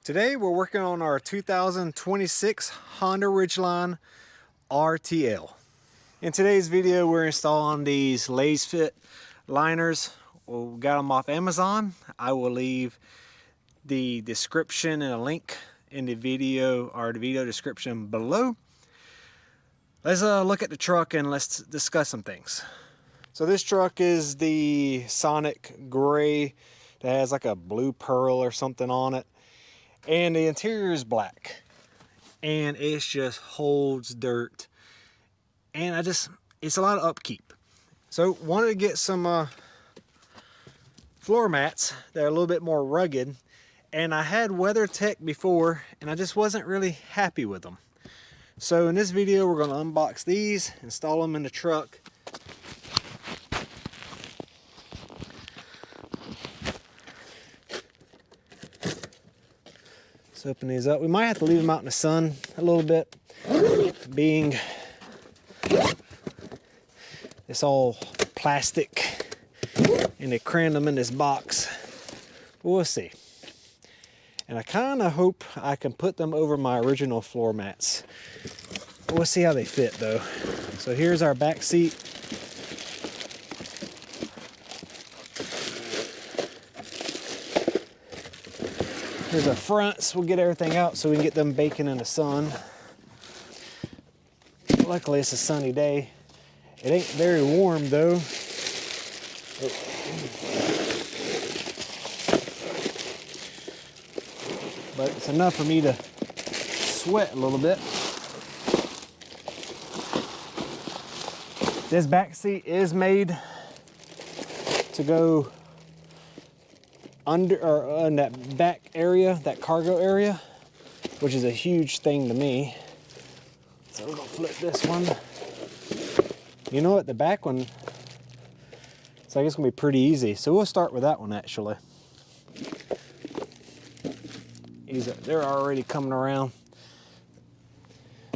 Today we're working on our 2026 Honda Ridgeline RTL. In today's video we're installing these LASFIT liners. We got them off Amazon. I will leave the description and a link in the video or the video description below. Let's look at the truck and let's discuss some things. So this truck is the Sonic Gray that has like a blue pearl or something on it. And the interior is black. And it just holds dirt. And it's a lot of upkeep. So wanted to get some floor mats that are a little bit more rugged. And I had WeatherTech before and I just wasn't really happy with them. So in this video we're going to unbox these, install them in the truck. Let's open these up. We might have to leave them out in the sun a little bit, being it's all plastic and they crammed them in this box. But we'll see. And I kind of hope I can put them over my original floor mats. We'll see how they fit though. So here's our back seat. Here's our fronts. We'll get everything out so we can get them baking in the sun. Luckily it's a sunny day. It ain't very warm though. But it's enough for me to sweat a little bit. This back seat is made to go under or in that back area, that cargo area, which is a huge thing to me. So we're gonna flip this one. You know what, the back one, it's like it's gonna be pretty easy. So we'll start with that one actually. They're already coming around.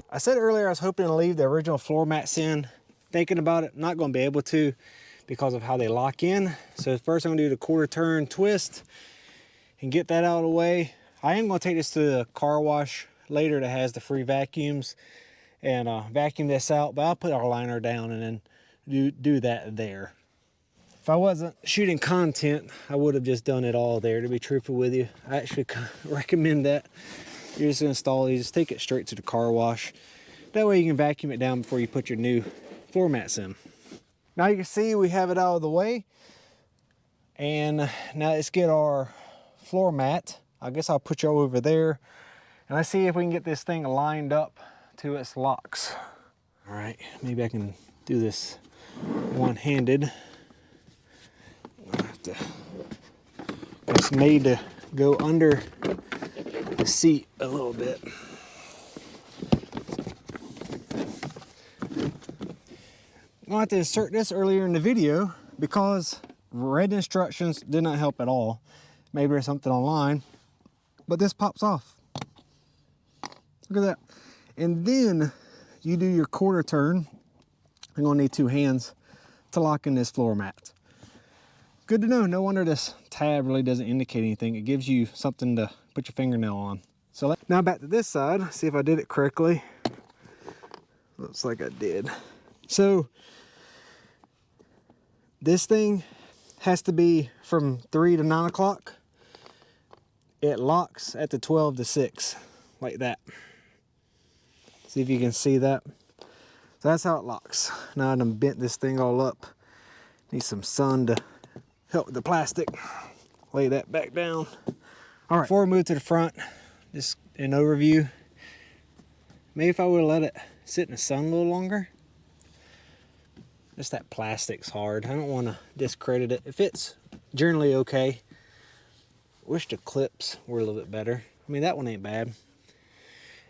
I said earlier I was hoping to leave the original floor mats in. Thinking about it, not gonna be able to because of how they lock in. So first I'm gonna do the quarter turn twist and get that out of the way. I am gonna take this to the car wash later that has the free vacuums and vacuum this out, but I'll put our liner down and then do that there. If I wasn't shooting content, I would have just done it all there, to be truthful with you. I actually recommend that. You're just gonna install these, just take it straight to the car wash. That way you can vacuum it down before you put your new floor mats in. Now you can see we have it out of the way. And now let's get our floor mat. I guess I'll put you over there. And let's see if we can get this thing lined up to its locks. All right, maybe I can do this one-handed. It's made to go under the seat a little bit. I'm going to have to insert this earlier in the video because read instructions did not help at all. Maybe there's something online, but this pops off. Look at that. And then you do your quarter turn. You're going to need two hands to lock in this floor mat. Good to know. No wonder this tab really doesn't indicate anything. It gives you something to put your fingernail on. So now back to this side, see if I did it correctly. Looks like I did. So this thing has to be from 3 to 9 o'clock. It locks at the 12 to 6, like that. See if you can see that. So that's how it locks. Now I done bent this thing all up. Need some sun to help with the plastic. Lay that back down. All right, before we move to the front, just an overview. Maybe if I would have let it sit in the sun a little longer. Just that plastic's hard. I don't want to discredit it. It fits generally okay. Wish the clips were a little bit better. I mean, that one ain't bad.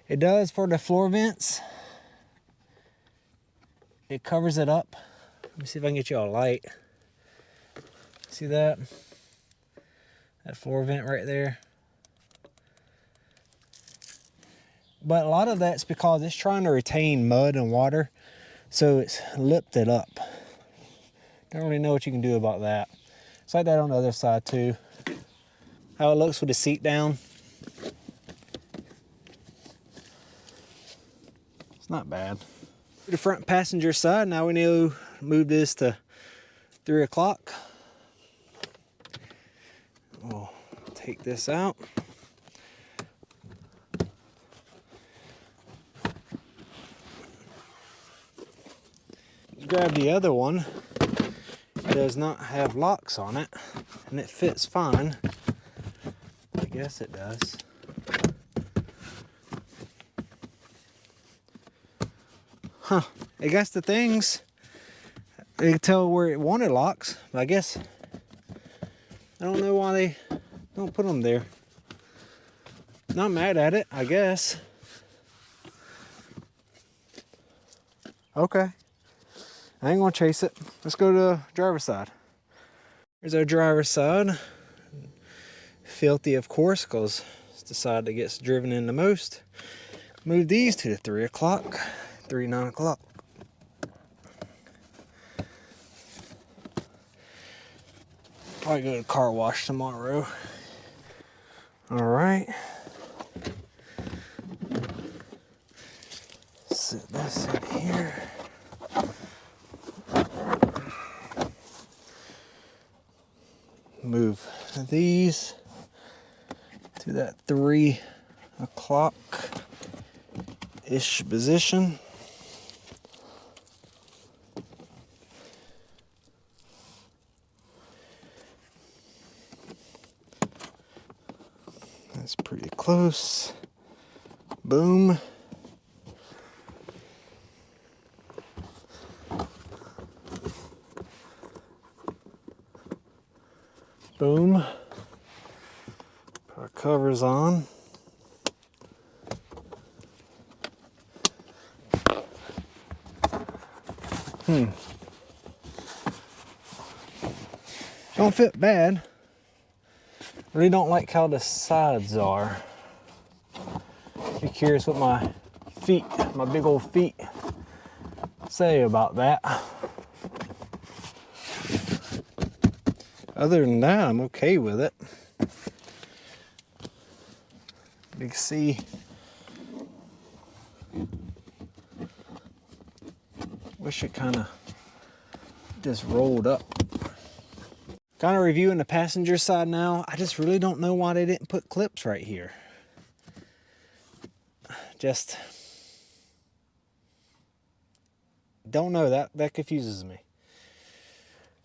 It does for the floor vents. It covers it up. Let me see if I can get you a light. See that? That floor vent right there. But a lot of that's because it's trying to retain mud and water. So it's lipped it up. Don't really know what you can do about that. It's like that on the other side too. How it looks with the seat down. It's not bad. The front passenger side, now we need to move this to 3 o'clock. We'll take this out. Grab the other one. It does not have locks on it, and it fits fine. I guess it does. Huh, I guess the things, you can tell where it wanted locks, but I guess, I don't know why they don't put them there. Not mad at it, I guess. Okay, I ain't gonna chase it. Let's go to the driver's side. Here's our driver's side. Filthy, of course, because it's the side that gets driven in the most. Move these to the 3 o'clock. 9 o'clock. Probably go to the car wash tomorrow. All right. Sit this in here. Move these to that 3 o'clock-ish position. That's pretty close. Boom. Boom. Put our covers on. Don't fit bad. Really don't like how the sides are. Be curious what my feet, my big old feet, say about that. Other than that, I'm okay with it. You can see, wish it kind of just rolled up. Kind of reviewing the passenger side now. I just really don't know why they didn't put clips right here. Just don't know, that confuses me.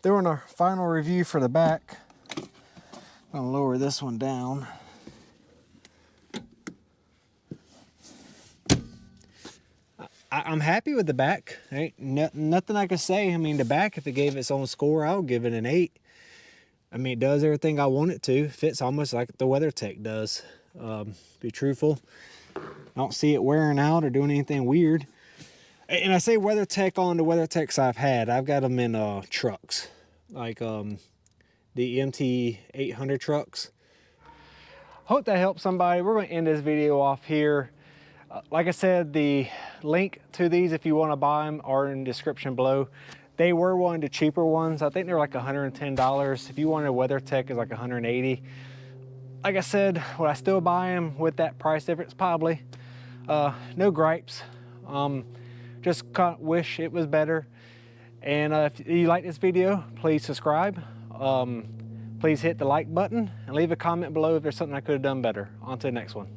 Doing our final review for the back. I'm gonna lower this one down. I'm happy with the back. Ain't nothing I can say. I mean, the back, if it gave its own score, I would give it an 8. I mean, it does everything I want it to. Fits almost like the WeatherTech does. Be truthful, I don't see it wearing out or doing anything weird. And I say WeatherTech on the WeatherTechs I've got them in trucks, like the MT800 trucks. Hope that helps somebody. We're going to end this video off here. Like I said, the link to these, if you want to buy them, are in the description below. They were one of the cheaper ones. I think they're like $110. If you wanted a WeatherTech, it's like $180. Like I said, would I still buy them with that price difference? Probably. No gripes. Just kind of wish it was better. And if you like this video, please subscribe. Please hit the like button and leave a comment below if there's something I could have done better. On to the next one.